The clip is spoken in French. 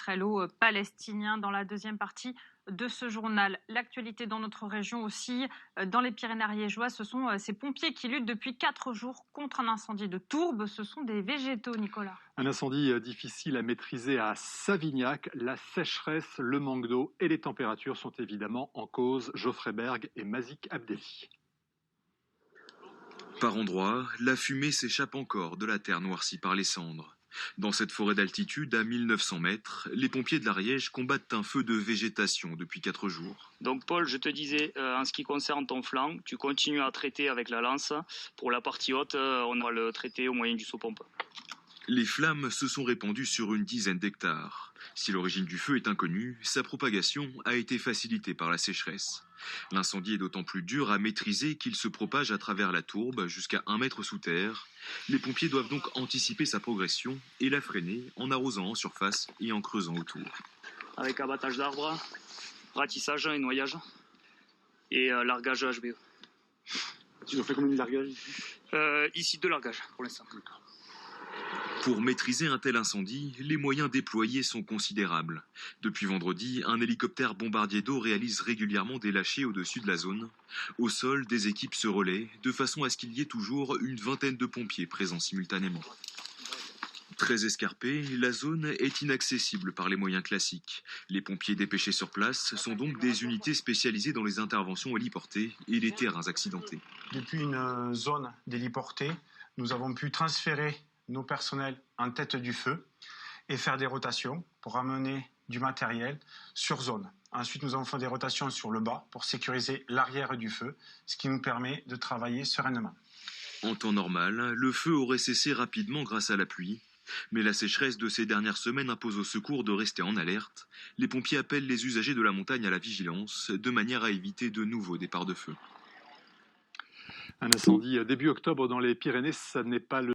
israélo-palestinien dans la deuxième partie de ce journal. L'actualité dans notre région aussi, dans les Pyrénées ariégeoises, ce sont ces pompiers qui luttent depuis 4 jours contre un incendie de tourbe. Ce sont des végétaux, Nicolas. Un incendie difficile à maîtriser à Savignac. La sécheresse, le manque d'eau et les températures sont évidemment en cause. Geoffrey Berg et Mazik Abdelli. Par endroits, la fumée s'échappe encore de la terre noircie par les cendres. Dans cette forêt d'altitude, à 1900 mètres, les pompiers de l'Ariège combattent un feu de végétation depuis 4 jours. Donc Paul, je te disais, en ce qui concerne ton flanc, tu continues à traiter avec la lance. Pour la partie haute, on va le traiter au moyen du seau-pompe. Les flammes se sont répandues sur une dizaine d'hectares. Si l'origine du feu est inconnue, sa propagation a été facilitée par la sécheresse. L'incendie est d'autant plus dur à maîtriser qu'il se propage à travers la tourbe jusqu'à 1 mètre sous terre. Les pompiers doivent donc anticiper sa progression et la freiner en arrosant en surface et en creusant autour. Avec abattage d'arbres, ratissage et noyage et largage HBE. Tu as fait combien de largage Ici 2 largages pour l'instant. Pour maîtriser un tel incendie, les moyens déployés sont considérables. Depuis vendredi, un hélicoptère bombardier d'eau réalise régulièrement des lâchers au-dessus de la zone. Au sol, des équipes se relaient, de façon à ce qu'il y ait toujours une vingtaine de pompiers présents simultanément. Très escarpée, la zone est inaccessible par les moyens classiques. Les pompiers dépêchés sur place sont donc des unités spécialisées dans les interventions héliportées et les terrains accidentés. Depuis une zone d'héliportée, nous avons pu transférer nos personnels en tête du feu et faire des rotations pour amener du matériel sur zone. Ensuite, nous avons fait des rotations sur le bas pour sécuriser l'arrière du feu, ce qui nous permet de travailler sereinement. En temps normal, le feu aurait cessé rapidement grâce à la pluie. Mais la sécheresse de ces dernières semaines impose aux secours de rester en alerte. Les pompiers appellent les usagers de la montagne à la vigilance, de manière à éviter de nouveaux départs de feu. Un incendie début octobre dans les Pyrénées, ça n'est pas le